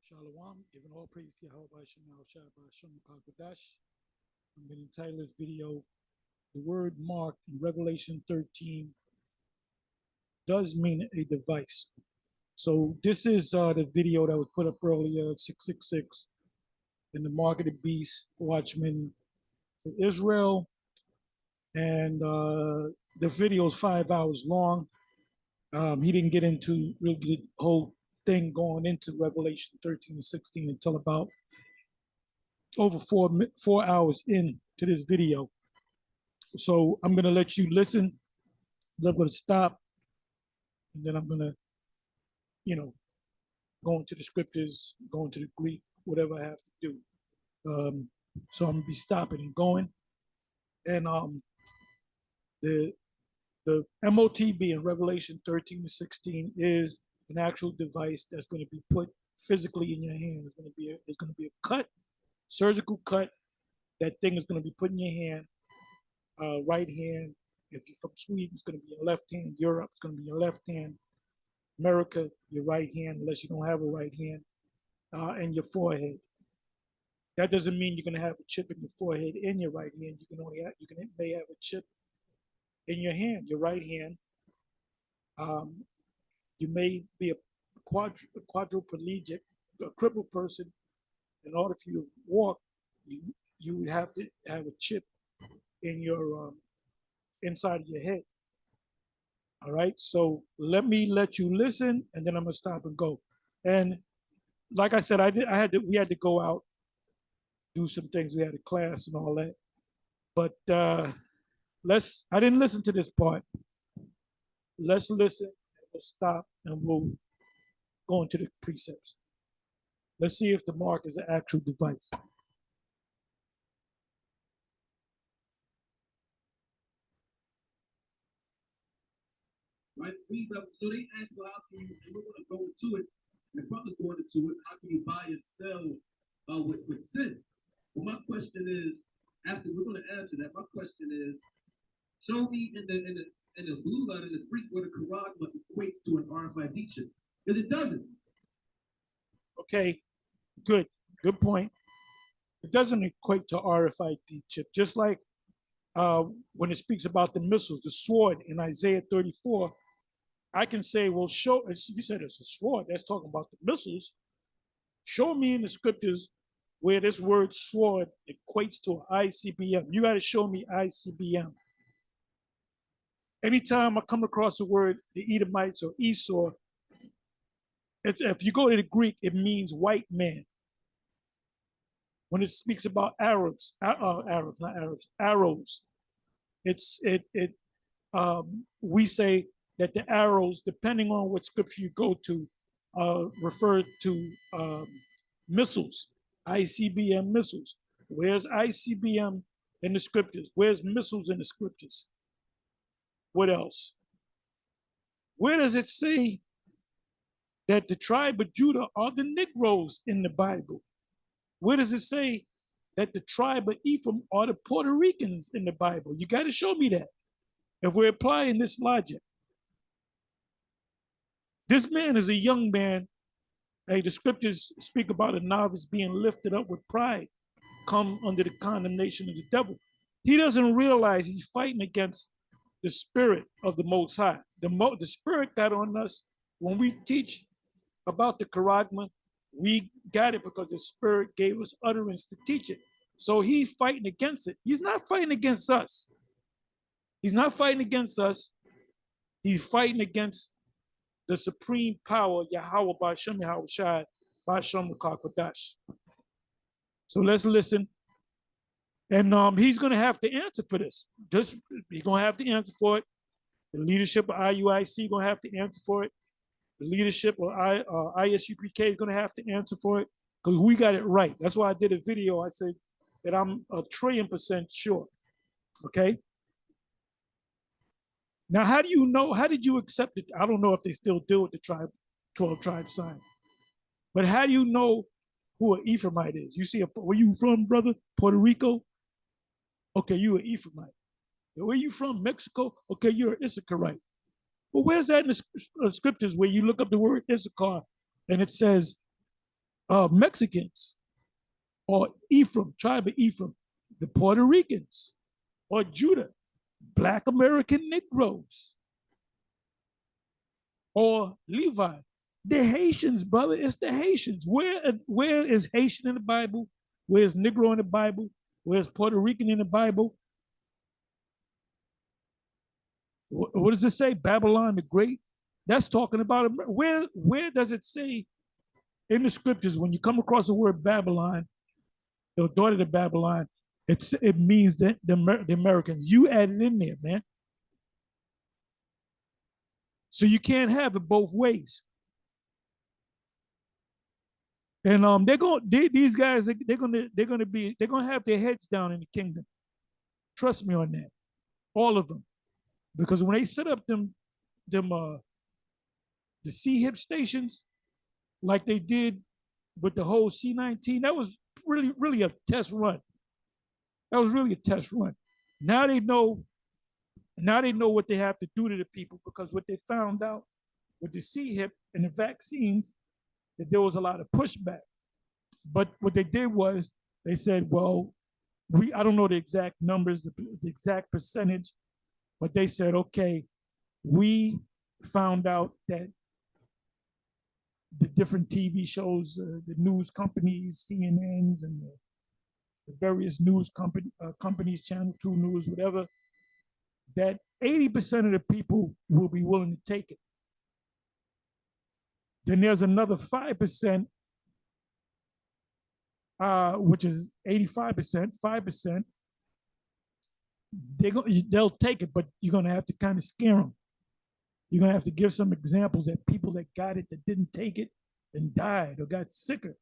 Shalom, giving all praise to Yahweh Shemel Shem Kakadash. I'm going to entitle this video, The Word Marked in Revelation 13 Does Mean a Device. So this is the video that was put up earlier at 666 in the Mark of the Beast Watchman for Israel. And the video is 5 hours long. He didn't get into really the whole thing going into Revelation 13 and 16 until about over 4 hours into this video. So I'm going to let you listen. I'm going to stop, and then I'm going to, go into the scriptures, go into the Greek, whatever I have to do. So I'm going to be stopping and going. And the MOTB in Revelation 13 to 16 is an actual device that's going to be put physically in your hand. It's going to be a cut, surgical cut. That thing is going to be put in your hand, right hand. If you're from Sweden, it's going to be your left hand. Europe, it's going to be your left hand. America, your right hand, unless you don't have a right hand, and your forehead. That doesn't mean you're going to have a chip in your forehead in your right hand. You may have a chip in your hand, your right hand. You may be a quadriplegic, a crippled person. In order for you to walk, you would have to have a chip in your inside of your head. All right. So let you listen, and then I'm gonna stop and go. And like I said, we had to go out, do some things. We had a class and all that. But I didn't listen to this part. Let's listen, and we'll stop, and we'll go into the precepts. Let's see if the mark is an actual device. Right? So they asked, well, how can you, and we're going to go into it, and the brother's going into it, how can you buy or sell with sin? Well, my question is, after we're going to answer that, my question is, show me in the blue letter, in the Greek, where the cháragma equates to an RFID chip, because it doesn't. Okay, good point. It doesn't equate to RFID chip, just like when it speaks about the missiles, the sword in Isaiah 34, I can say, well, you said it's a sword, that's talking about the missiles. Show me in the scriptures where this word sword equates to an ICBM. You got to show me ICBM. Anytime I come across the word the Edomites or Esau, if you go to the Greek, it means white man. When it speaks about arrows, we say that the arrows, depending on what scripture you go to, refer to missiles, ICBM missiles. Where's ICBM in the scriptures? Where's missiles in the scriptures? What else? Where does it say that the tribe of Judah are the Negroes in the Bible? Where does it say that the tribe of Ephraim are the Puerto Ricans in the Bible? You got to show me that if we're applying this logic. This man is a young man. Hey, the scriptures speak about a novice being lifted up with pride, come under the condemnation of the devil. He doesn't realize he's fighting against the spirit of the Most High. The spirit got on us when we teach about the cháragma. We got it because the spirit gave us utterance to teach it. So he's fighting against it. He's not fighting against us. He's not fighting against us. He's fighting against the supreme power, Yahweh B'Shem Yahushai B'Shem Kakadash. So let's listen. And he's going to have to answer for this. He's going to have to answer for it. The leadership of IUIC going to have to answer for it. The leadership of ISUPK is going to have to answer for it, because we got it right. That's why I did a video. I said that I'm 1,000,000% sure. Okay. Now, how do you know? How did you accept it? I don't know if they still deal with the 12 tribe sign. But how do you know who an Ephraimite is? You see, where you from, brother? Puerto Rico? Okay, you an Ephraimite. Where you from? Mexico? Okay, you're an Issacharite. Well, where's that in the scriptures where you look up the word Issachar and it says Mexicans, or Ephraim, tribe of Ephraim, the Puerto Ricans, or Judah, Black American Negroes, or Levi. The Haitians, brother, it's the Haitians. Where is Haitian in the Bible? Where's Negro in the Bible? Where's Puerto Rican in the Bible? What does it say? Babylon the Great? That's talking about where does it say in the scriptures when you come across the word Babylon, the daughter of Babylon, it means that the Americans. You added in there, man. So you can't have it both ways. And these guys they're gonna have their heads down in the kingdom. Trust me on that, all of them, because when they set up the C-HIP stations like they did with the whole C-19, that was really a test run. That was really a test run. Now they know. Now they know what they have to do to the people, because what they found out with the C-HIP and the vaccines, that there was a lot of pushback. But what they did was they said, well, I don't know the exact numbers, the exact percentage, but they said, okay, we found out that the different TV shows, the news companies, CNNs, and the various news companies, Channel 2 News, whatever, that 80% of the people will be willing to take it. Then there's another 5%, which is 85%, 5%. They'll take it, but you're going to have to kind of scare them. You're going to have to give some examples that people that got it, that didn't take it and died or got sicker.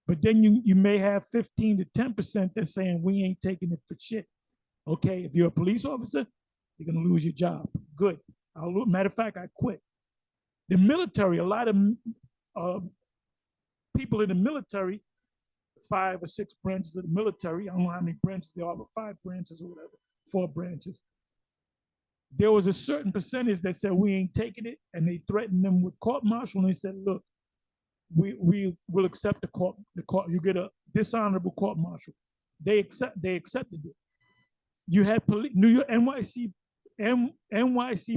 But then you may have 15 to 10% that's saying we ain't taking it for shit. Okay, if you're a police officer, you're going to lose your job. Good. Matter of fact, I quit. The military, a lot of people in the military, 5 or 6 branches of the military, I don't know how many branches there are, but 5 branches or whatever, 4 branches. There was a certain percentage that said we ain't taking it, and they threatened them with court martial, and they said, look, we will accept the court. You get a dishonorable court martial. They accepted it. You had New York NYC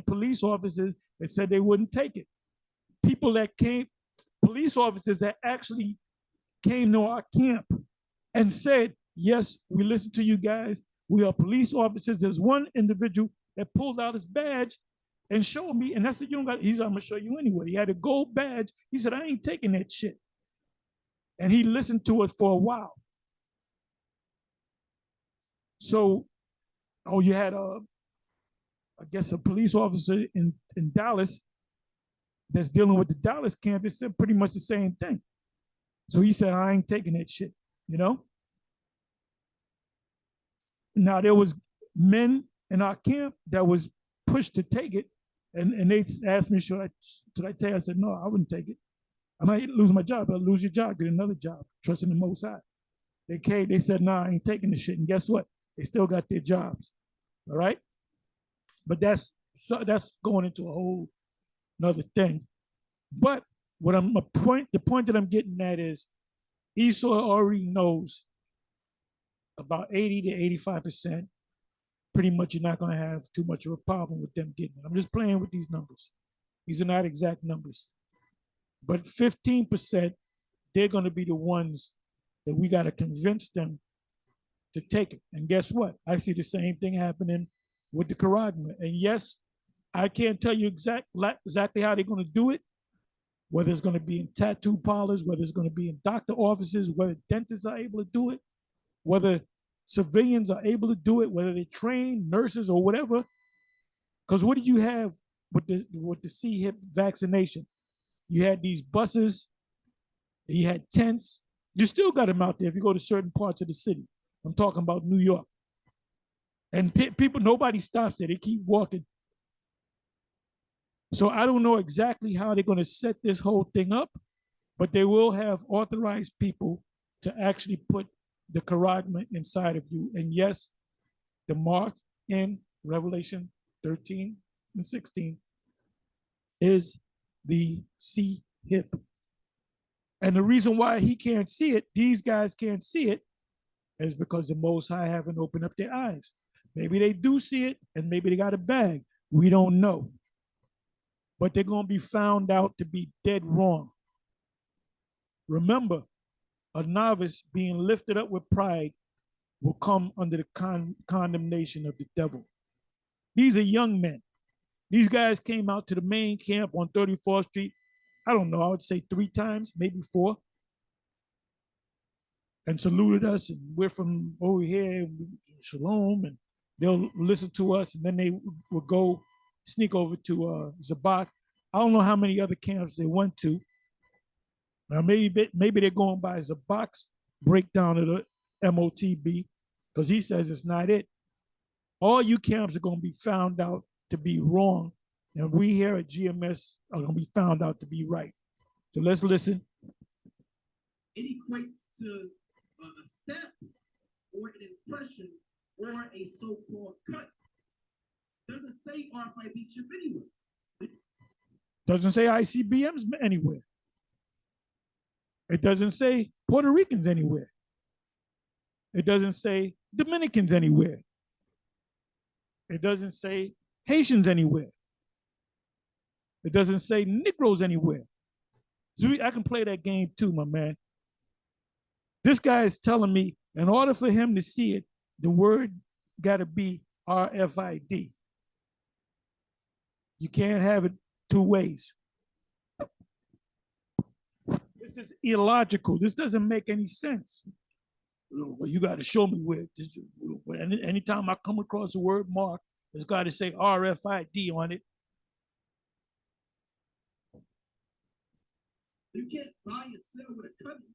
police officers that said they wouldn't take it. Police officers that actually came to our camp and said, yes, we listen to you guys. We are police officers. There's one individual that pulled out his badge and showed me, and I said, you don't got, I'm gonna show you anyway. He had a gold badge. He said, I ain't taking that shit. And he listened to us for a while. So, you had I guess a police officer in Dallas that's dealing with the Dallas campus said pretty much the same thing. So he said, I ain't taking that shit, you know? Now there was men in our camp that was pushed to take it, and they asked me, should I take it? I said, no, I wouldn't take it. I might lose my job. I'll lose your job, get another job, trusting the Most High. They said, nah, I ain't taking this shit. And guess what? They still got their jobs. All right. But that's going into a whole another thing. But the point that I'm getting at is Esau already knows about 80 to 85%. Pretty much you're not going to have too much of a problem with them getting it. I'm just playing with these numbers. These are not exact numbers. But 15%, they're going to be the ones that we got to convince them to take it. And guess what? I see the same thing happening with the Charagma. And yes, I can't tell you exactly how they're going to do it, whether it's going to be in tattoo parlors, whether it's going to be in doctor offices, whether dentists are able to do it, whether civilians are able to do it, whether they train nurses or whatever. Because what did you have with the C-HIP vaccination? You had these buses, you had tents. You still got them out there if you go to certain parts of the city. I'm talking about New York. And people, nobody stops there. They keep walking. So I don't know exactly how they're going to set this whole thing up, but they will have authorized people to actually put the Charagma inside of you. And yes, the mark in Revelation 13 and 16 is the C-HIP. And the reason why he can't see it, these guys can't see it, is because the Most High haven't opened up their eyes. Maybe they do see it, and maybe they got a bag. We don't know. But they're going to be found out to be dead wrong. Remember, a novice being lifted up with pride will come under the condemnation of the devil. These are young men. These guys came out to the main camp on 34th Street, I don't know, I would say 3 times, maybe 4, and saluted us. And we're from over here, shalom, and they'll listen to us, and then they will go sneak over to Zabak. I don't know how many other camps they went to. Now maybe they're going by Zabak's breakdown of the MOTB, because he says it's not it. All you camps are going to be found out to be wrong, and we here at GMS are going to be found out to be right. So let's listen. It equates to a step or an impression or a so-called cut. Doesn't say RFID chip anywhere. Doesn't say ICBMs anywhere. It doesn't say Puerto Ricans anywhere. It doesn't say Dominicans anywhere. It doesn't say Haitians anywhere. It doesn't say Negroes anywhere. So I can play that game too, my man. This guy is telling me in order for him to see it, the word got to be RFID. You can't have it 2 ways. This is illogical. This doesn't make any sense. Well, you got to show me where. Anytime I come across the word mark, it's got to say RFID on it. You can't buy and sell with a cutting.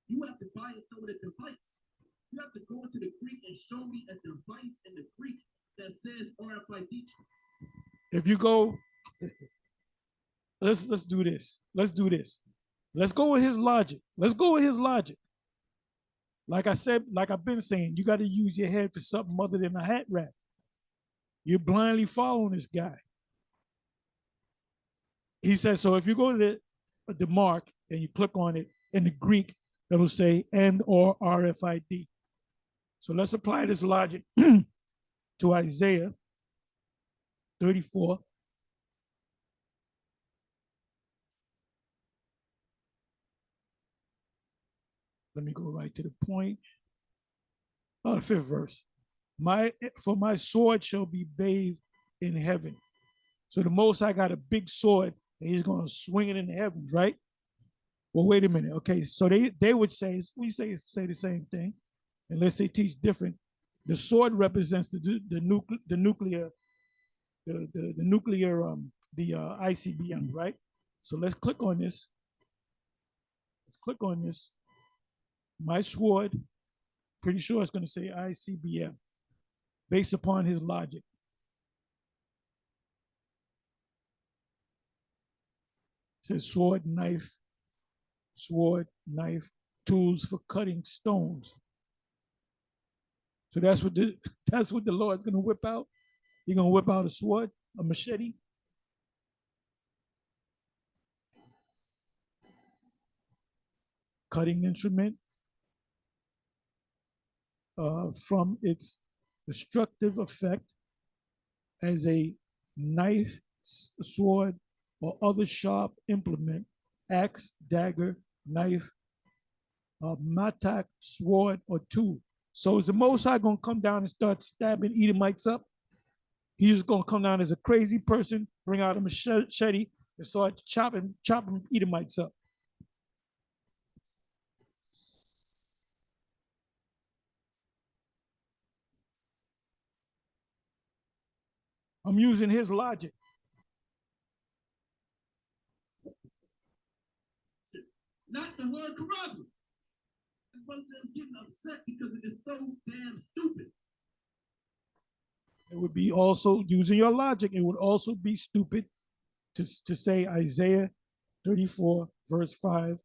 You have to buy and sell with a device. You have to go into the Greek and show me a device in the Greek that says RFID. If you go, let's do this. Let's do this. Let's go with his logic. Let's go with his logic. Like I said, like I've been saying, you got to use your head for something other than a hat rack. You're blindly following this guy. He says, so if you go to the mark and you click on it in the Greek, it'll say and or RFID. So let's apply this logic to Isaiah 34. Let me go right to the point. Oh, the 5th verse. For my sword shall be bathed in heaven. So the Most High got a big sword and he's going to swing it in the heavens, right? Well, wait a minute. Okay, so they would say, we say the same thing, unless they teach different. The sword represents the nuclear ICBMs, right? So let's click on this. Let's click on this. My sword, pretty sure it's going to say ICBM, based upon his logic. It says sword, knife, tools for cutting stones. So that's what the Lord's going to whip out. He's going to whip out a sword, a machete. Cutting instrument from its destructive effect as a knife, sword, or other sharp implement, axe, dagger, knife, mattock, sword, or tool. So is the Most High going to come down and start stabbing Edomites up? He's just going to come down as a crazy person, bring out a machete, and start chopping Edomites up. I'm using his logic. Not the word corrupt. I'm getting upset because it is so damn stupid. It would be also, using your logic, it would also be stupid to say Isaiah 34, verse 5,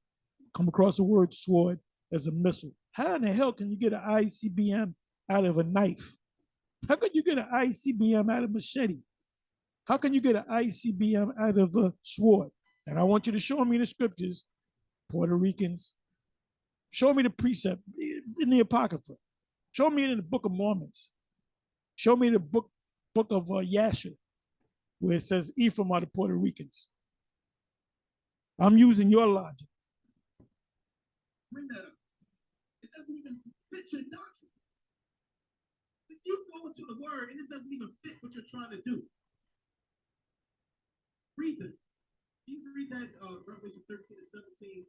come across the word sword as a missile. How in the hell can you get an ICBM out of a knife? How can you get an ICBM out of a machete? How can you get an ICBM out of a sword? And I want you to show me in the scriptures, Puerto Ricans. Show me the precept in the Apocrypha. Show me it in the Book of Mormons. Show me the book of Yasha, where it says Ephraim are the Puerto Ricans. I'm using your logic. Bring that up. It doesn't even fit your doctrine. If you go into the word and it doesn't even fit what you're trying to do. Read it. You can read that Revelation 13 and 17.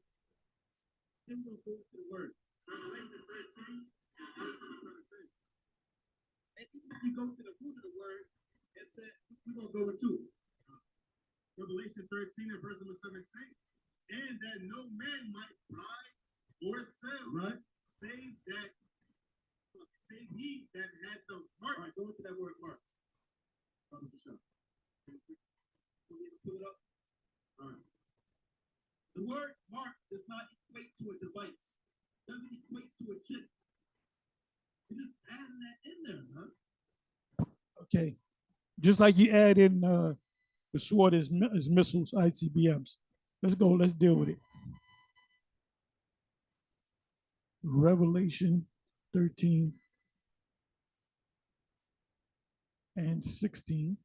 Then we're going to go to the word. Revelation 13 and 17. And even if you go to the root of the word, it said, we're going to go into it. Revelation 13 and verse number 17. And that no man might buy or sell, right? Save he that had the mark. All right, go into that word mark. Pull it up. All right. The word mark does not equate to a device. It doesn't equate to a chip. You're just adding that in there, huh? Okay. Just like you add in the sword as missiles, ICBMs. Let's go. Let's deal with it. Revelation 13 and 16.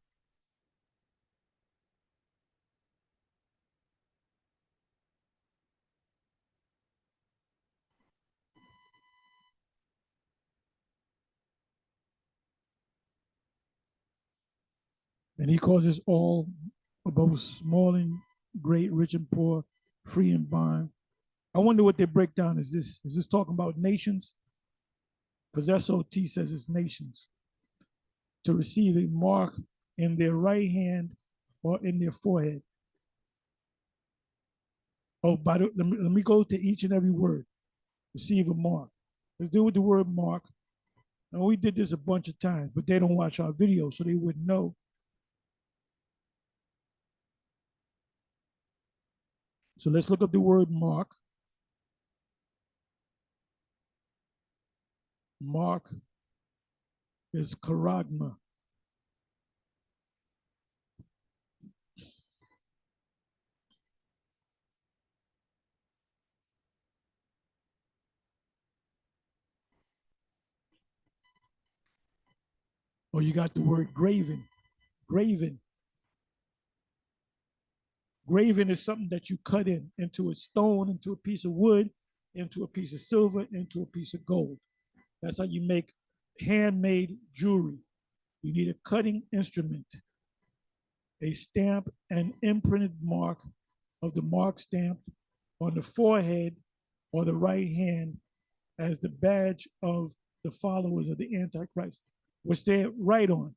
And he causes all, both small and great, rich and poor, free and bond. I wonder what their breakdown is. This is this talking about nations? Because SOT says it's nations. To receive a mark in their right hand or in their forehead. Oh, let me go to each and every word. Receive a mark. Let's deal with the word mark. And we did this a bunch of times, but they don't watch our videos, so they wouldn't know. So let's look up the word mark. Mark is cháragma. Or you got the word graven. Graven. Graven is something that you cut into a stone, into a piece of wood, into a piece of silver, into a piece of gold. That's how you make handmade jewelry. You need a cutting instrument, a stamp, and imprinted mark of the mark stamped on the forehead or the right hand as the badge of the followers of the Antichrist, which they're right on.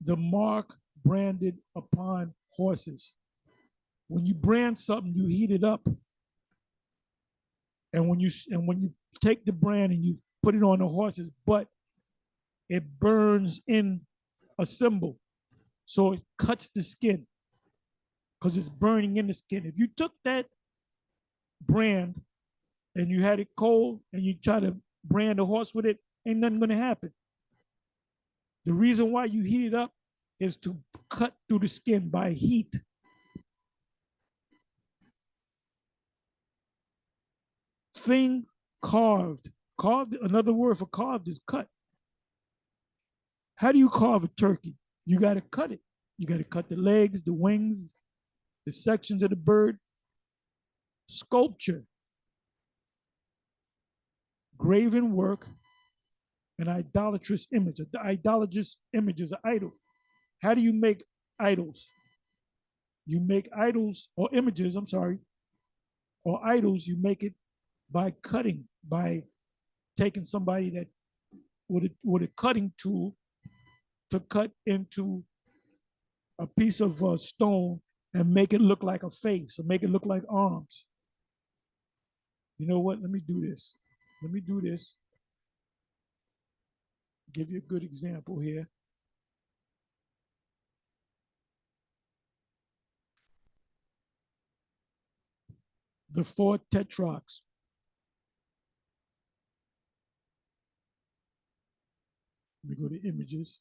The mark branded upon horses. When you brand something, you heat it up. And when you take the brand and you put it on the horse's butt, it burns in a symbol. So it cuts the skin because it's burning in the skin. If you took that brand and you had it cold and you try to brand a horse with it, ain't nothing going to happen. The reason why you heat it up is to cut through the skin by heat. Thing carved. Carved, another word for carved is cut. How do you carve a turkey? You got to cut it. You got to cut the legs, the wings, the sections of the bird. Sculpture, graven work, an idolatrous image. The idolatrous image is an idol. How do you make idols? You make idols or images, I'm sorry, or idols, you make it by cutting, by taking somebody that with a cutting tool to cut into a piece of stone and make it look like a face or make it look like arms. You know what? Let me do this. Let me do this. Give you a good example here. The four tetrarchs. Let me go to images.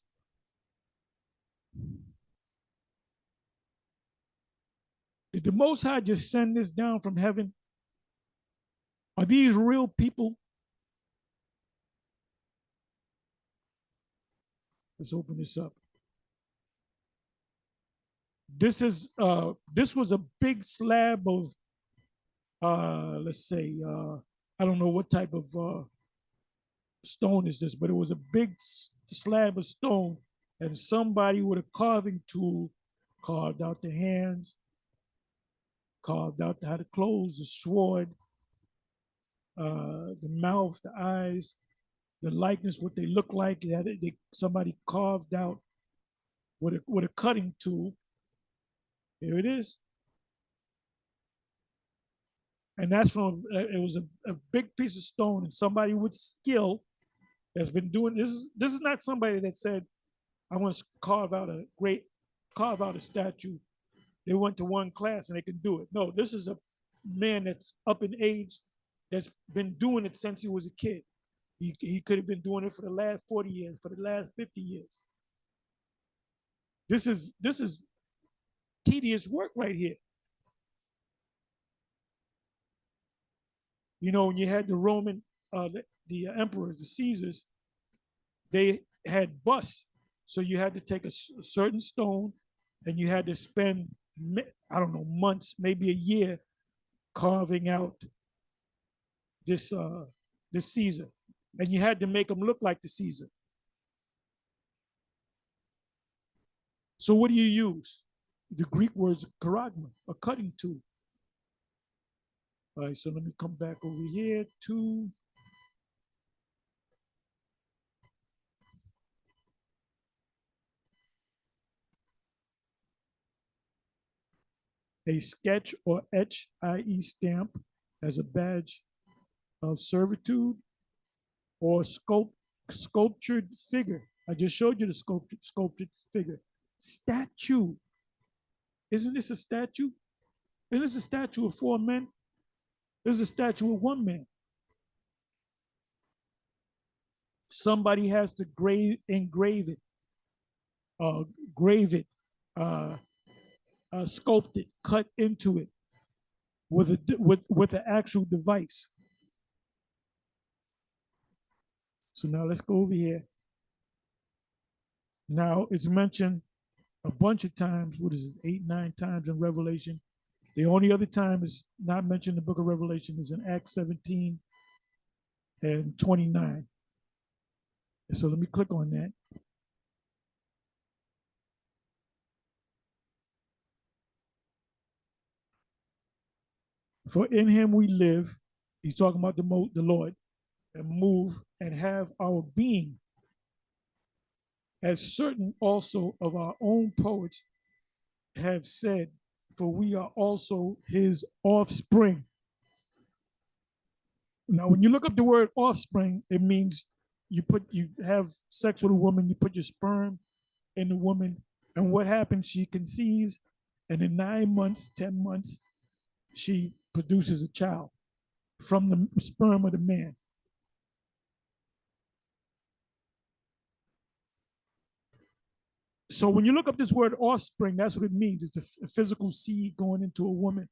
Did the Most High just send this down from heaven? Are these real people? Let's open this up. This was a big slab of let's say I don't know what type of stone is this, but it was a big slab of stone, and somebody with a carving tool carved out the hands, carved out how to close the sword, the mouth, the eyes, the likeness, what they look like. Somebody carved out with a cutting tool. Here it is. And that's from, it was a big piece of stone, and somebody with skill has been doing this. This is not somebody that said, I want to carve out a statue. They went to one class and they can do it. No, this is a man that's up in age, that's been doing it since he was a kid. He could have been doing it for the last 40 years, for the last 50 years. This is tedious work right here. You know, when you had the Roman, the emperors, the Caesars, they had busts. So you had to take a certain stone and you had to spend, I don't know, months, maybe a year carving out this Caesar. And you had to make them look like the Caesar. So what do you use? The Greek word is cháragma, a cutting tool. All right, so let me come back over here to a sketch or etch, i.e. stamp, as a badge of servitude, or sculptured figure. I just showed you the sculptured figure. Statue. Isn't this a statue? Isn't this a statue of 4 men? This is a statue of 1 man. Somebody has to engrave it, grave it, sculpt it, cut into it with an actual device. So now let's go over here. Now it's mentioned a bunch of times. What is it? 8, 9 times in Revelation. The only other time is not mentioned in the book of Revelation is in Acts 17 and 29. So let me click on that. For in him we live, he's talking about the Lord, and move and have our being, as certain also of our own poets have said, for we are also his offspring. Now, when you look up the word offspring, it means you have sex with a woman, you put your sperm in the woman, and what happens? She conceives, and in 9 months, 10 months, she produces a child from the sperm of the man. So when you look up this word offspring, that's what it means. It's a physical seed going into a woman,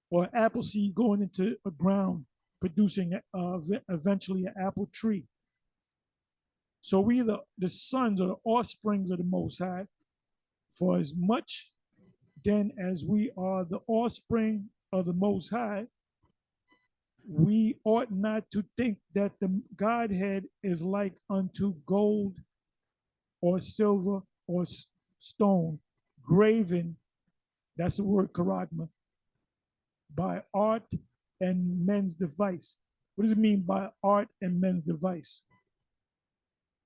or an apple seed going into a ground, producing eventually an apple tree. So we the sons or the offsprings of the Most High, for as much then as we are the offspring of the Most High, we ought not to think that the Godhead is like unto gold or silver or stone, graven, that's the word cháragma, by art and men's device. What does it mean by art and men's device?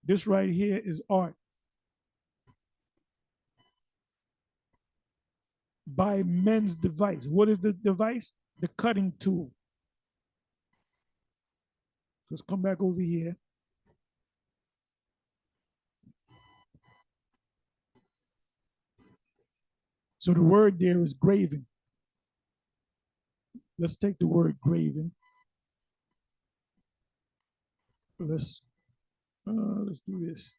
This right here is art. By men's device. What is the device? The cutting tool. Let's come back over here. So the word there is graven. Let's take the word graven. Let's do this.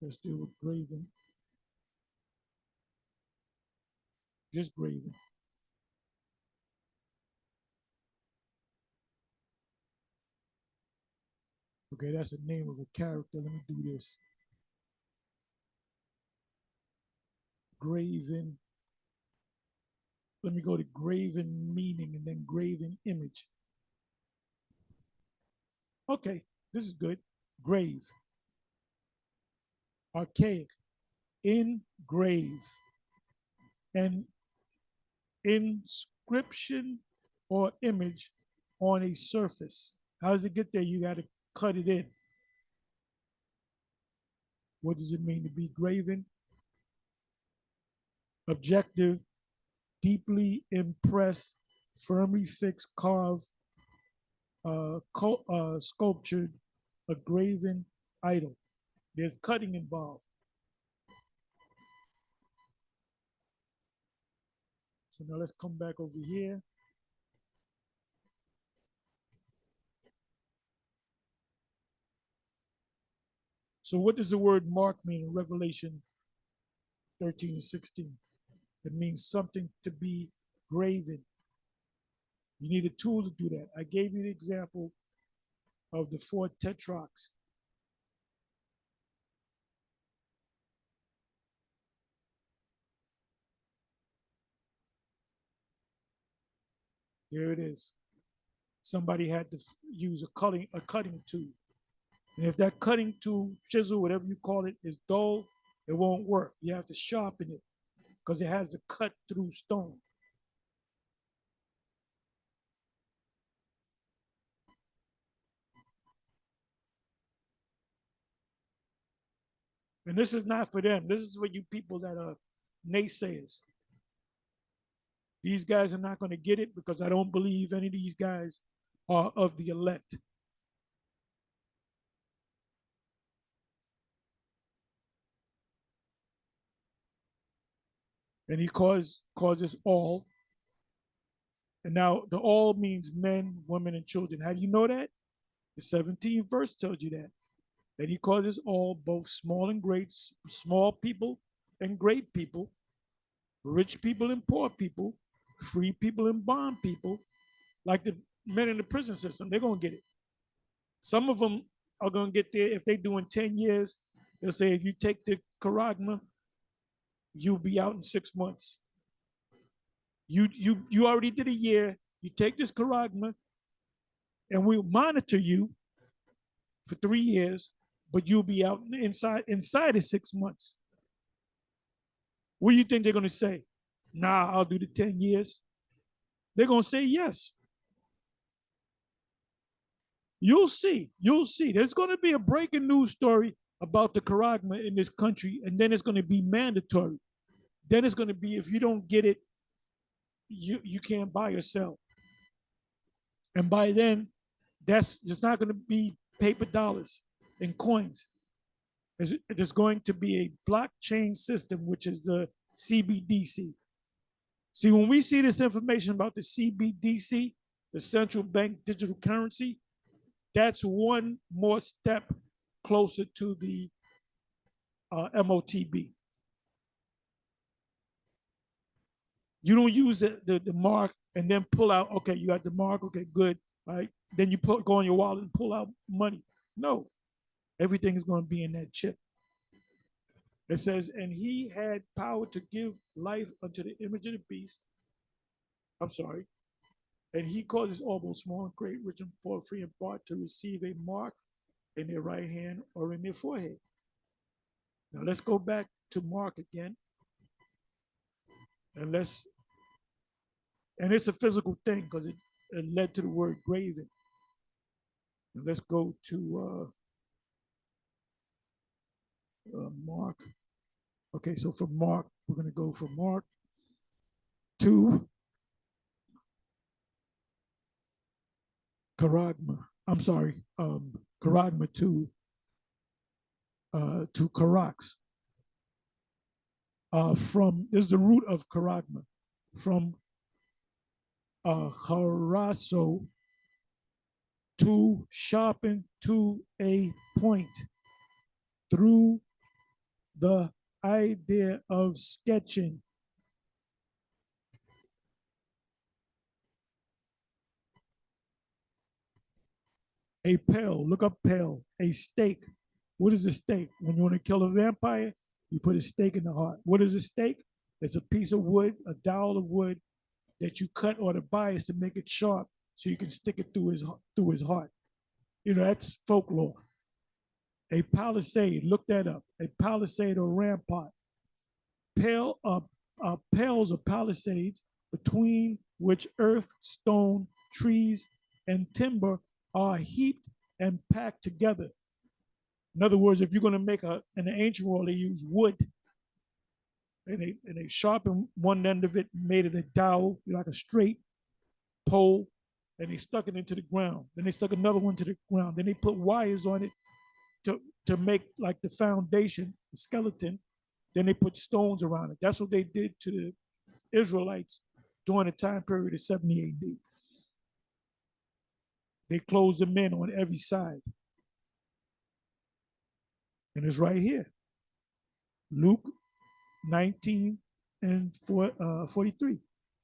Let's deal with graven. just graven. Okay, that's the name of a character. Let me do this. Graven. Let me go to graven meaning and then graven image. Okay, this is good. Grave. Archaic. Engrave. An inscription or image on a surface. How does it get there? You got to cut it in. What does it mean to be graven? Objective, deeply impressed, firmly fixed, carved, sculptured, a graven idol. There's cutting involved. So now let's come back over here. So what does the word mark mean in Revelation 13 and 16? It means something to be graven. You need a tool to do that. I gave you the example of the 4 tetrarchs. There it is. Somebody had to use a cutting tool. And if that cutting tool, chisel, whatever you call it, is dull, it won't work. You have to sharpen it because it has to cut through stone. And this is not for them. This is for you people that are naysayers. These guys are not going to get it because I don't believe any of these guys are of the elect. And he causes all. And now the all means men, women, and children. How do you know that? The 17th verse tells you that. That he causes all, both small and great, small people and great people, rich people and poor people, free people and bond people, like the men in the prison system. They're going to get it. Some of them are going to get there if they're doing 10 years. They'll say, if you take the charagma, you'll be out in 6 months. You already did a year. You take this charagma, and we'll monitor you for 3 years, but you'll be out inside of 6 months. What do you think they're going to say? Nah, I'll do the 10 years. They're going to say yes. You'll see. You'll see. There's going to be a breaking news story about the charagma in this country, and then it's going to be mandatory. Then it's going to be, if you don't get it, you can't buy or sell. And by then, that's just not going to be paper dollars and coins. There's going to be a blockchain system, which is the CBDC. See, when we see this information about the CBDC, the central bank digital currency, that's one more step closer to the MOTB. You don't use the mark and then pull out, okay, you got the mark, okay, good, right? Then you go on your wallet and pull out money. No, everything is going to be in that chip. It says, and he had power to give life unto the image of the beast. I'm sorry. And he causes all, both small and great, rich and poor, free and bought, to receive a mark in their right hand or in their forehead. Now let's go back to Mark again. And it's a physical thing because it led to the word graven. And let's go to Mark. Okay, so from Mark, we're going to go from Mark to charagma. I'm sorry, charagma to charax. From, this is the root of charagma, from charasso, to sharpen to a point, through the idea of sketching. A pale, look up pale, a stake. What is a stake? When you want to kill a vampire, you put a stake in the heart. What is a stake? It's a piece of wood, a dowel of wood that you cut on a bias to make it sharp so you can stick it through his heart. You know, that's folklore. A palisade, look that up. A palisade or rampart. Pales or palisades between which earth, stone, trees, and timber are heaped and packed together. In other words, if you're going to make in the ancient world, they use wood, and they sharpen one end of it, made it a dowel, like a straight pole, and they stuck it into the ground. Then they stuck another one to the ground. Then they put wires on it to make like the foundation, the skeleton. Then they put stones around it. That's what they did to the Israelites during the time period of 70 AD. They closed them in on every side. And it's right here. Luke 19 and 43.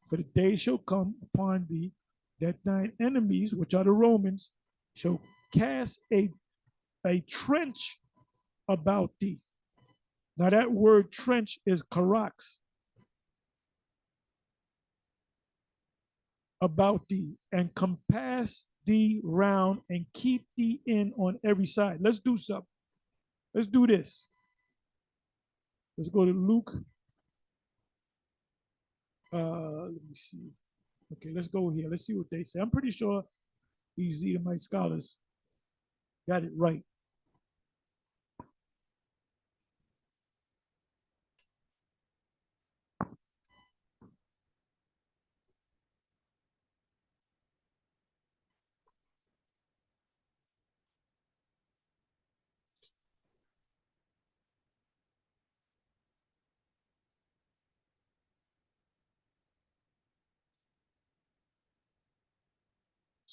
For the day shall come upon thee that thine enemies, which are the Romans, shall cast a trench about thee. Now that word trench is háragx. About thee, and compass thee round and keep thee in on every side. Let's do something. Let's do this. Let's go to Luke. Let me see. Okay, let's go here. Let's see what they say. I'm pretty sure these Edomite scholars got it right.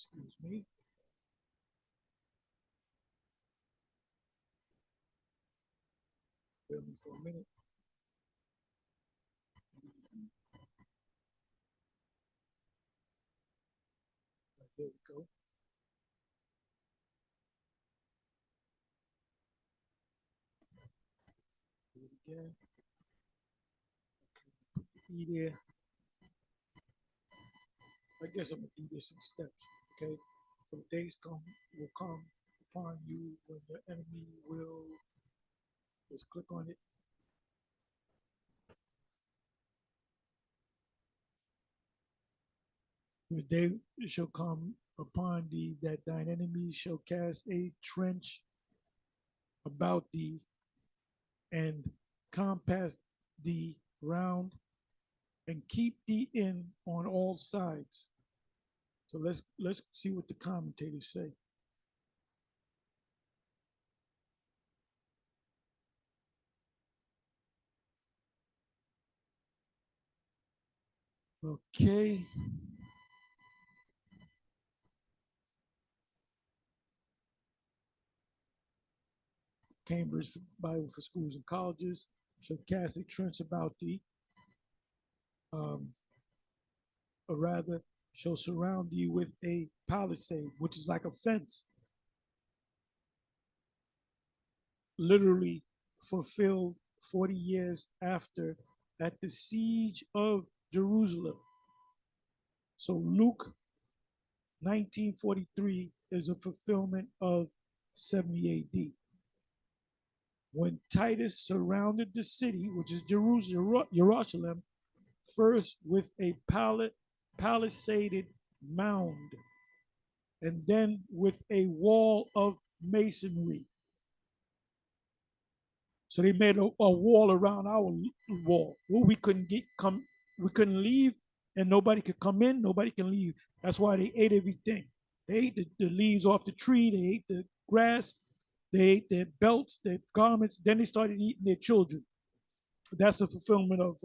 Excuse me. Bear me for a minute. Right, there we go. Do it again. Okay, put the E there. I guess I'm gonna do this in steps. Okay. So days will come upon you when your enemy will just click on it. The day shall come upon thee that thine enemies shall cast a trench about thee and compass thee round and keep thee in on all sides. So let's see what the commentators say. Okay. Cambridge Bible for Schools and Colleges shall cast a trench about thee, or rather, shall surround thee with a palisade, which is like a fence, literally fulfilled 40 years after at the siege of Jerusalem. So Luke 1943 is a fulfillment of 70 AD. When Titus surrounded the city, which is Jerusalem, first with a palisaded mound, and then with a wall of masonry. So they made a wall around our wall. Well, we couldn't leave, and nobody could come in, nobody can leave. That's why they ate everything. They ate the leaves off the tree, they ate the grass, they ate their belts, their garments, then they started eating their children. That's a fulfillment of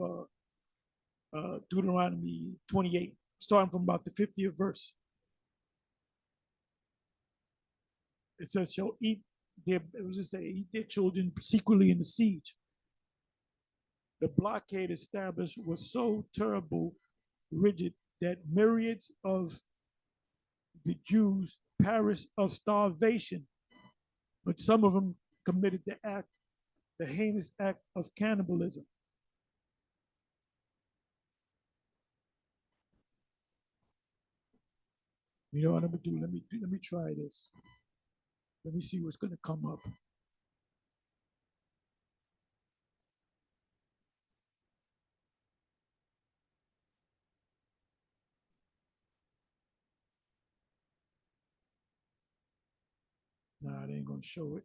Deuteronomy 28, starting from about the 50th verse. It says, shall eat their, it was just say, eat their children secretly in the siege. The blockade established was so terrible, rigid, that myriads of the Jews perish of starvation, but some of them committed the heinous act of cannibalism. You know what I'm gonna do? Let me try this. Let me see what's gonna come up. Nah, it ain't gonna show it.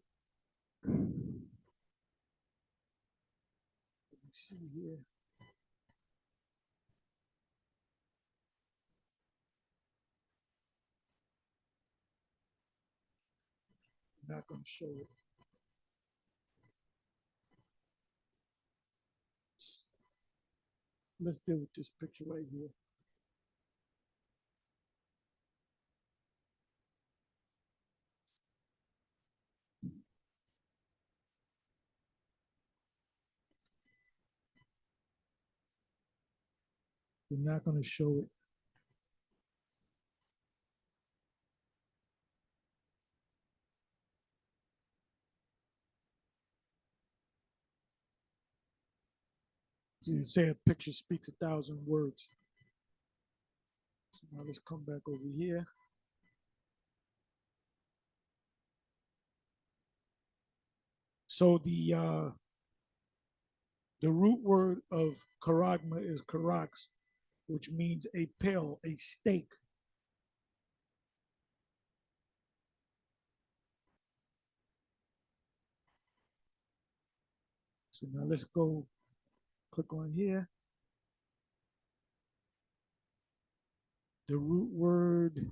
Let me see here. Not gonna show it. Let's deal with this picture right here. We're not gonna show it. So you say a picture speaks 1,000 words. So now let's come back over here. So the root word of charagma is charax, which means a pail, a stake. So now let's go click on here. The root word.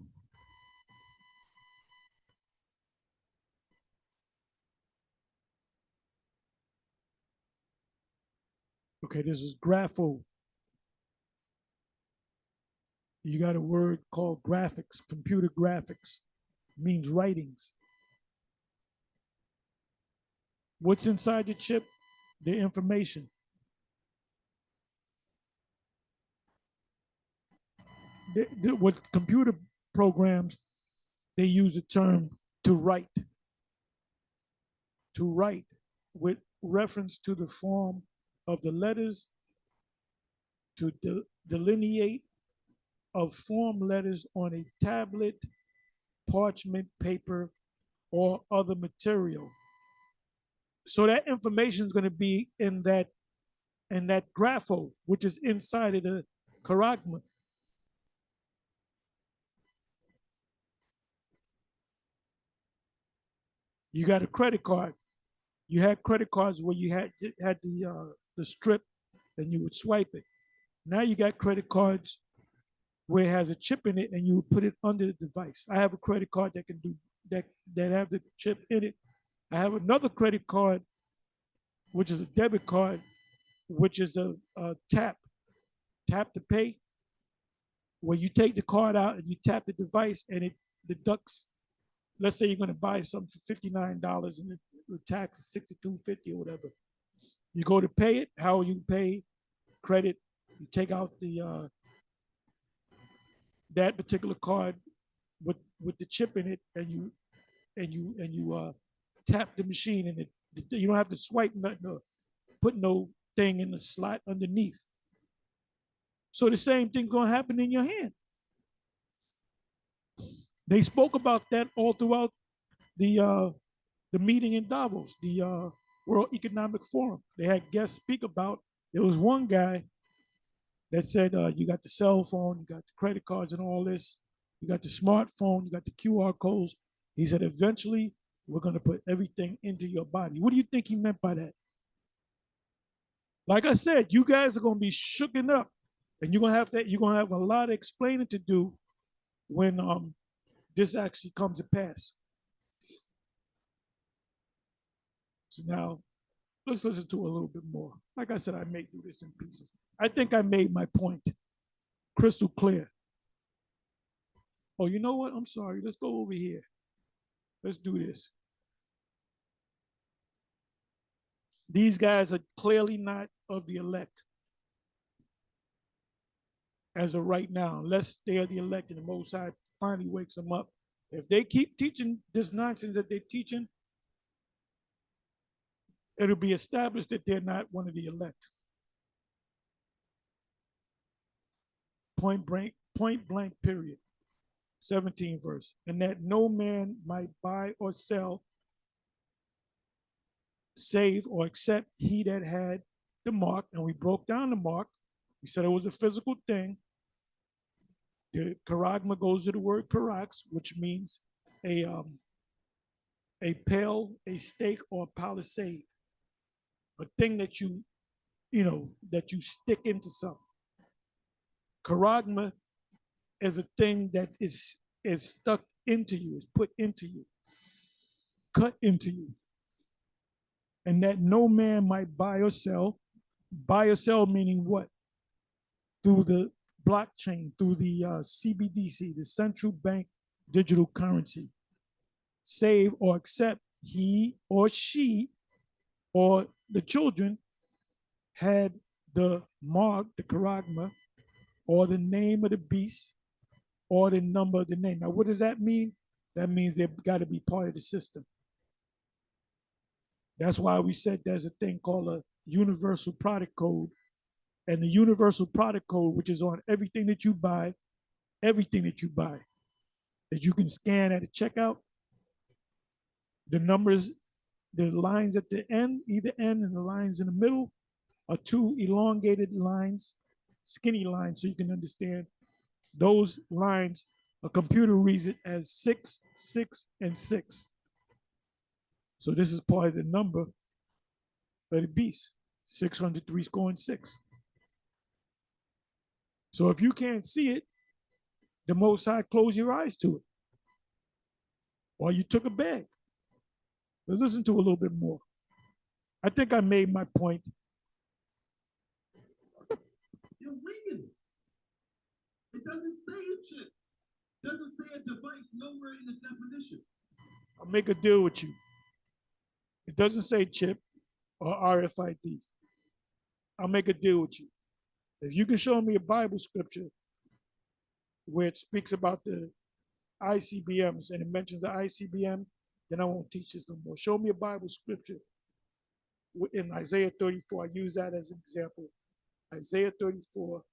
Okay, this is grapho. You got a word called graphics, computer graphics, means writings. What's inside the chip? The information. With computer programs, they use the term to write with reference to the form of the letters, to delineate of form letters on a tablet, parchment paper, or other material. So that information is going to be in that grapho, which is inside of the charagma. You got a credit card. You had credit cards where you had the strip, and you would swipe it. Now you got credit cards where it has a chip in it, and you would put it under the device. I have a credit card that can do that have the chip in it. I have another credit card, which is a debit card, which is a tap to pay, where you take the card out and you tap the device and it deducts. Let's say you're going to buy something for $59 and the tax is $62.50 or whatever. You go to pay it. How you pay? Credit. You take out the that particular card with the chip in it, and you tap the machine, and you don't have to swipe nothing or put no thing in the slot underneath. So the same thing's gonna happen in your hand. They spoke about that all throughout the meeting in Davos, the World Economic Forum. They had guests speak about. There was one guy that said, you got the cell phone, you got the credit cards and all this, you got the smartphone, you got the QR codes. He said, eventually, we're going to put everything into your body. What do you think he meant by that? Like I said, you guys are going to be shooken up, and you're going to have a lot of explaining to do when this actually comes to pass. So now, let's listen to a little bit more. Like I said, I may do this in pieces. I think I made my point crystal clear. Oh, you know what? I'm sorry. Let's go over here. Let's do this. These guys are clearly not of the elect as of right now, unless they are the elect and the Most High finally wakes them up If they keep teaching this nonsense that they're teaching, it'll be established that they're not one of the elect. Point blank, period. 17 verse. And that no man might buy or sell, save or except he that had the mark. And we broke down the mark. We said it was a physical thing. The charagma goes to the word charax, which means a pale, a stake, or a palisade, a thing that that you stick into something. Charagma is a thing that is stuck into you, is put into you, cut into you. And that no man might buy or sell. Buy or sell meaning what? Through the blockchain, through the CBDC, the central bank digital currency. Save or accept he or she or the children had the mark, the charagma, or the name of the beast, or the number of the name. Now, what does that mean? That means they've got to be part of the system. That's why we said there's a thing called a universal product code. And the universal product code, which is on everything that you buy, that you can scan at a checkout, the numbers, the lines at the end, either end, and the lines in the middle are two elongated lines, skinny lines, so you can understand. Those lines, a computer reads it as 6, 6, and 6. So this is part of the number of the beast, 603 scoring 6. So if you can't see it, the Most High close your eyes to it. Or you took a bag. Let's listen to a little bit more. I think I made my point. You're winging. It doesn't say a chip. It doesn't say a device nowhere in the definition. I'll make a deal with you. It doesn't say chip or RFID. I'll make a deal with you. If you can show me a Bible scripture where it speaks about the ICBMs and it mentions the ICBM, then I won't teach this no more. Show me a Bible scripture in Isaiah 34. I use that as an example. Isaiah 34.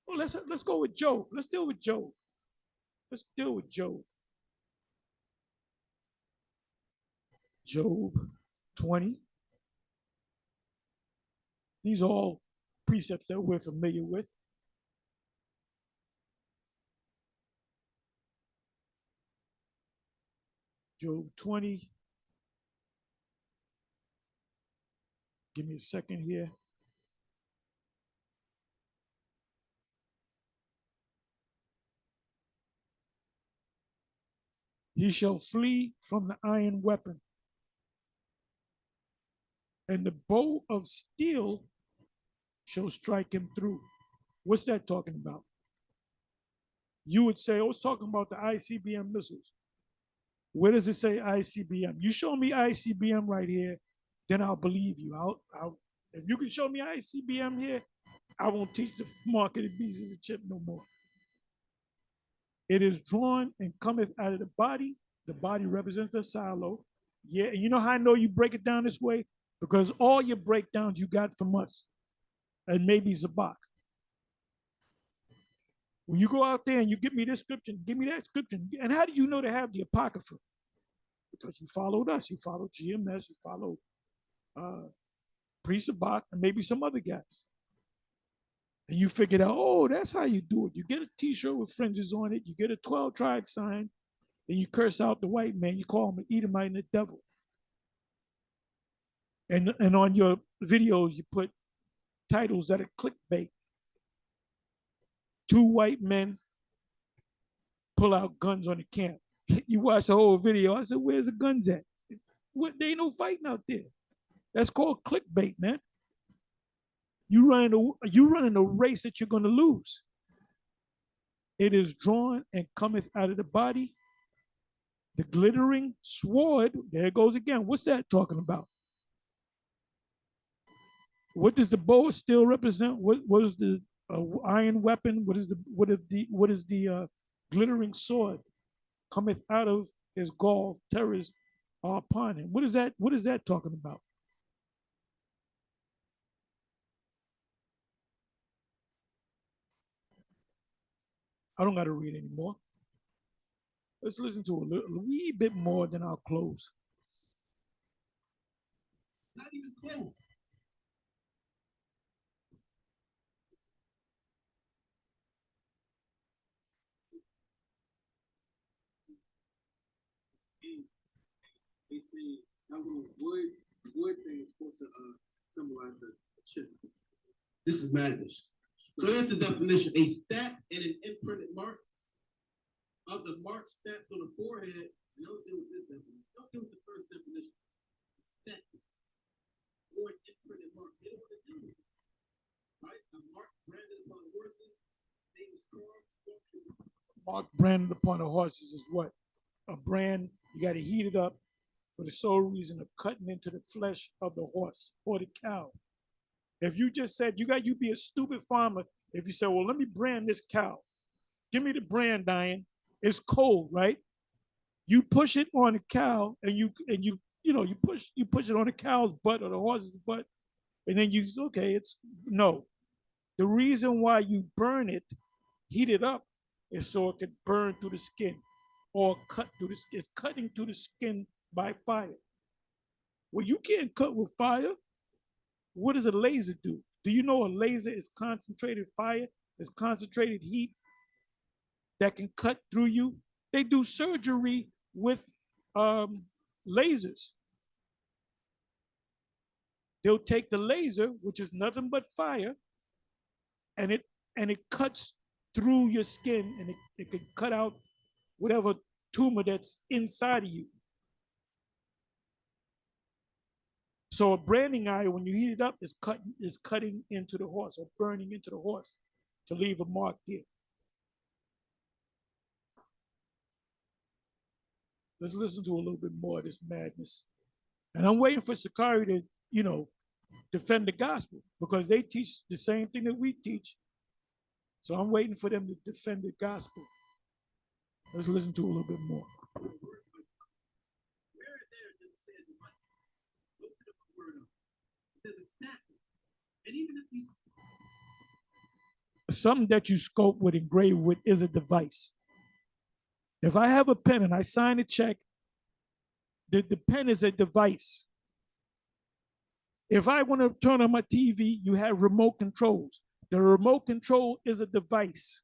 Oh, let's go with Job. Let's deal with Job. Let's deal with Job. Job 20. These are all precepts that we're familiar with. Job 20. Give me a second here. He shall flee from the iron weapon, and the bow of steel shall strike him through. What's that talking about? You would say, oh, it's talking about the ICBM missiles. Where does it say ICBM? You show me ICBM right here, then I'll believe you. If you can show me ICBM here, I won't teach the mark of the beast as a chip no more. It is drawn and cometh out of the body. The body represents the silo. Yeah, and you know how I know you break it down this way? Because all your breakdowns you got from us, and maybe Zabak. When you go out there and you give me this scripture, give me that scripture, and how do you know to have the Apocrypha? Because you followed us, you followed GMS, you followed Pre-Sabak, and maybe some other guys. And you figured out, oh, that's how you do it. You get a t-shirt with fringes on it, you get a 12 tribe sign, and you curse out the white man, you call him an Edomite and the devil. And on your videos, you put titles that are clickbait. 2 white men pull out guns on the camp. You watch the whole video. I said, where's the guns at? What? There ain't no fighting out there. That's called clickbait, man. You running a race that you're going to lose. It is drawn and cometh out of the body. The glittering sword, there it goes again. What's that talking about? What does the bow still represent? What is the iron weapon? What is the glittering sword? cometh out of his gall, terrors are upon him. What is that? What is that talking about? I don't got to read anymore. Let's listen to a wee bit more, then I'll close. Not even close. They say that little wood thing is supposed to symbolize the chip. This is madness. So here's the definition: a stamp and an imprinted mark of the mark stamped on the forehead. No deal with this definition. Don't deal with the first definition. Stamp or an imprinted mark. They don't want to do it. Right? A mark branded upon horses. Name is carved. Mark branded upon the horses is what? A brand, you got to heat it up for the sole reason of cutting into the flesh of the horse or the cow. If you just said, you'd be a stupid farmer if you said, well, let me brand this cow. Give me the brand, Diane. It's cold, right? You push it on the cow and you push it on the cow's butt or the horse's butt, and then you say, okay, it's no. The reason why you burn it, heat it up, is so it could burn through the skin or cut through the skin. It's cutting through the skin by fire. Well, you can't cut with fire. What does a laser do? Do you know a laser is concentrated fire, is concentrated heat that can cut through you? They do surgery with lasers. They'll take the laser, which is nothing but fire, and it cuts through your skin, and it can cut out whatever tumor that's inside of you. So a branding iron, when you heat it up, is cutting into the horse or burning into the horse to leave a mark there. Let's listen to a little bit more of this madness. And I'm waiting for Sakari to, defend the gospel because they teach the same thing that we teach. So I'm waiting for them to defend the gospel. Let's listen to a little bit more. Something that you sculpt with, engrave with, is a device. If I have a pen and I sign a check, the pen is a device. If I want to turn on my TV, you have remote controls. The remote control is a device.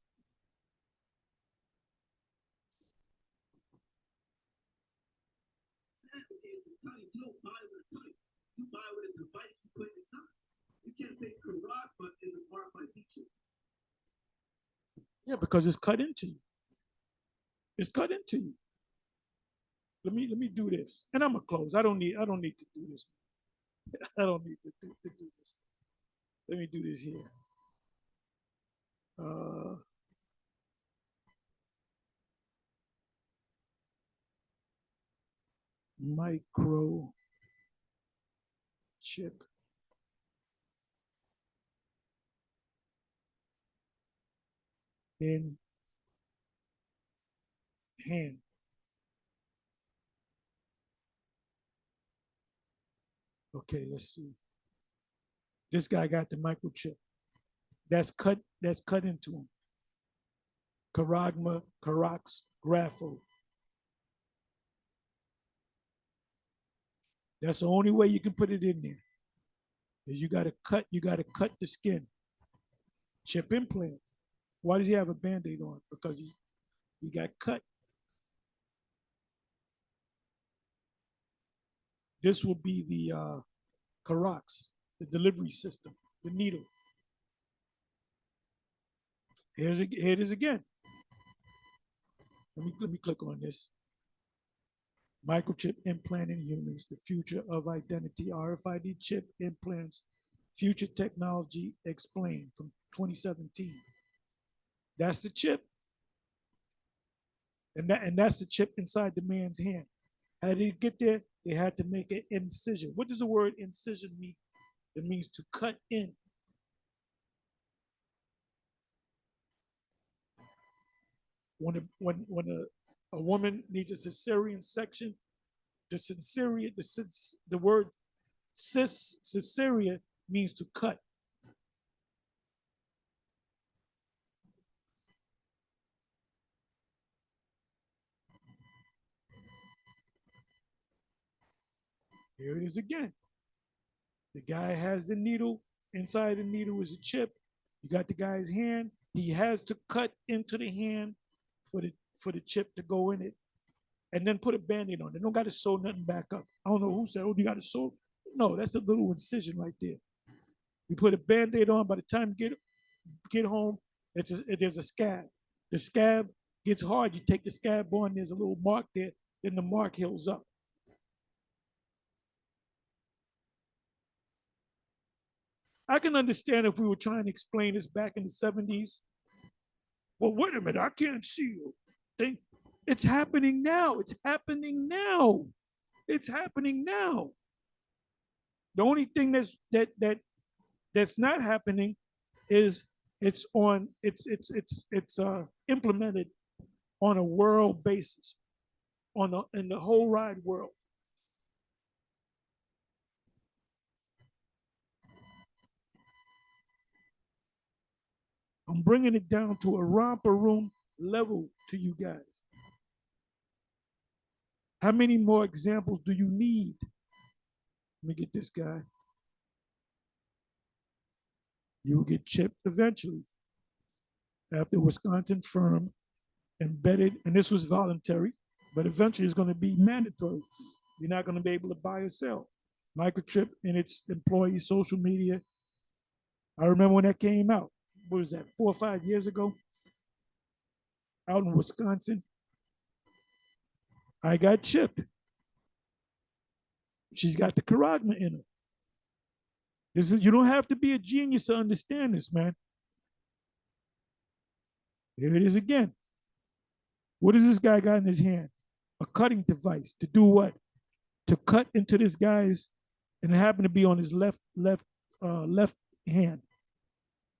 You buy with a device you put inside. You can't say háragma is a part by teaching. Yeah, because it's cut into you. It's cut into you. Let me do this, and I'm gonna close. I don't need to do this. I don't need to do this. Let me do this here. Microchip in hand. Okay, let's see. This guy got the microchip. That's cut into him. Háragma, Háragx, Grapho. That's the only way you can put it in there. Is you gotta cut the skin. Chip implant. Why does he have a band-aid on? Because he got cut. This will be the háragx, the delivery system, the needle. Here it is again. Let me click on this. Microchip implant in humans, the future of identity, RFID chip implants, future technology explained from 2017. That's the chip. And that's the chip inside the man's hand. How did it get there? They had to make an incision. What does the word incision mean? It means to cut in. When A woman needs a cesarean section. The cesarean, the word cesarean means to cut. Here it is again. The guy has the needle. Inside the needle is a chip. You got the guy's hand. He has to cut into the hand for the chip to go in it, and then put a band-aid on. They don't got to sew nothing back up. I don't know who said, "Oh, you got to sew." No, that's a little incision right there. You put a band-aid on. By the time you get home, there's a scab. The scab gets hard. You take the scab on. There's a little mark there. Then the mark heals up. I can understand if we were trying to explain this back in the 70s. Well, wait a minute, I can't see you. It's happening now. It's happening now. It's happening now. The only thing that's not happening is it's implemented on a world basis, in the whole wide world. I'm bringing it down to a romper room level to you guys. How many more examples do you need? Let me get this guy. You will get chipped eventually. After Wisconsin firm embedded, and this was voluntary, but eventually it's going to be mandatory. You're not going to be able to buy or sell. Microchip in its employee social media. I remember when that came out. What was that, 4 or 5 years ago? Out in Wisconsin. I got chipped. She's got the charagma in her. You don't have to be a genius to understand this, man. Here it is again. What does this guy got in his hand? A cutting device. To do what? To cut into this guy's, and it happened to be on his left hand.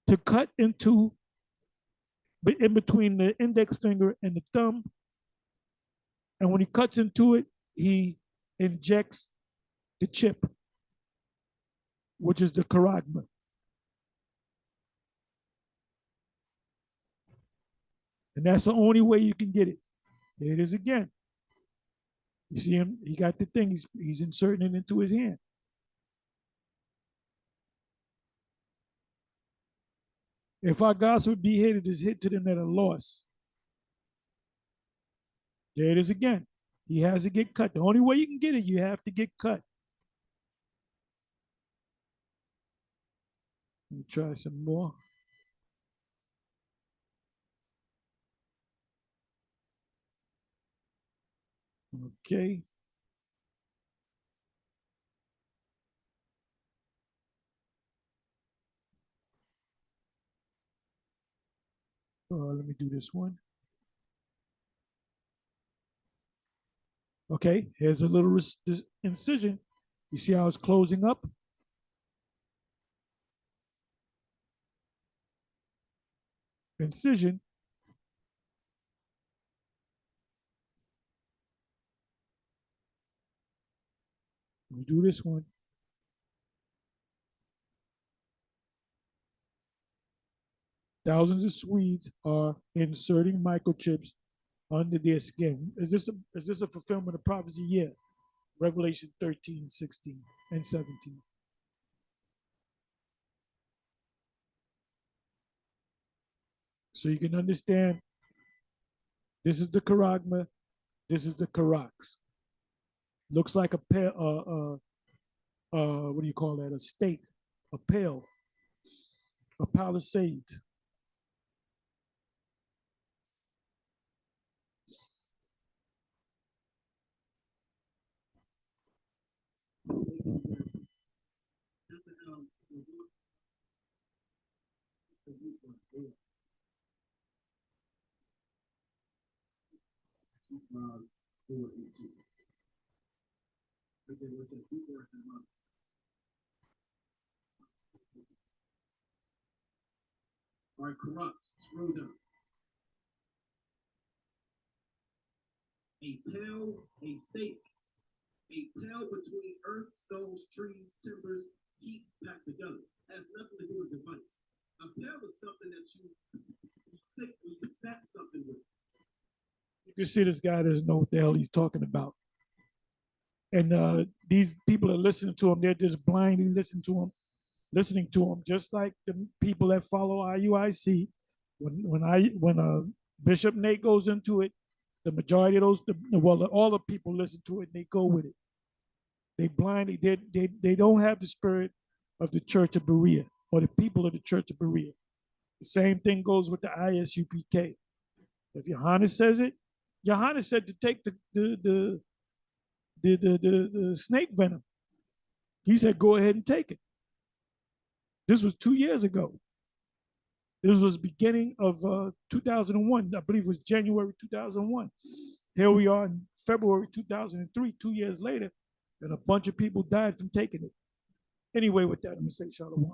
To cut into, in between the index finger and the thumb. And when he cuts into it, he injects the chip, which is the charagma. And that's the only way you can get it. Here it is again. You see him? He got the thing. He's inserting it into his hand. If our gods would be hated, is hit to them at a loss. There it is again. He has to get cut. The only way you can get it, you have to get cut. Let me try some more. Okay. Let me do this one. Okay, here's a little incision. You see how it's closing up? Incision. Let me do this one. Thousands of Swedes are inserting microchips under their skin. Is this a fulfillment of prophecy? Yeah. Revelation 13, 16, and 17. So you can understand, this is the charagma, this is the harax. Looks like a pair, what do you call that? A stake, a pale, a palisade. All right, corrupt. Scroll down. a pail, a stake, a pail between earth, stones, trees, timbers, heat packed together. Has nothing to do with device. A pail is something that you stick when you stack something with. You can see this guy doesn't know what the hell he's talking about. And these people are listening to him. They're just blindly listening to him, just like the people that follow IUIC. When Bishop Nate goes into it, the majority of all the people listen to it and they go with it. They blindly, they don't have the spirit of the Church of Berea or the people of the Church of Berea. The same thing goes with the ISUPK. If Johannes says it, Johannes said to take the snake venom. He said, go ahead and take it. This was 2 years ago. This was beginning of 2001. I believe it was January 2001. Here we are in February 2003, 2 years later, and a bunch of people died from taking it. Anyway, with that, I'm going to say shalom.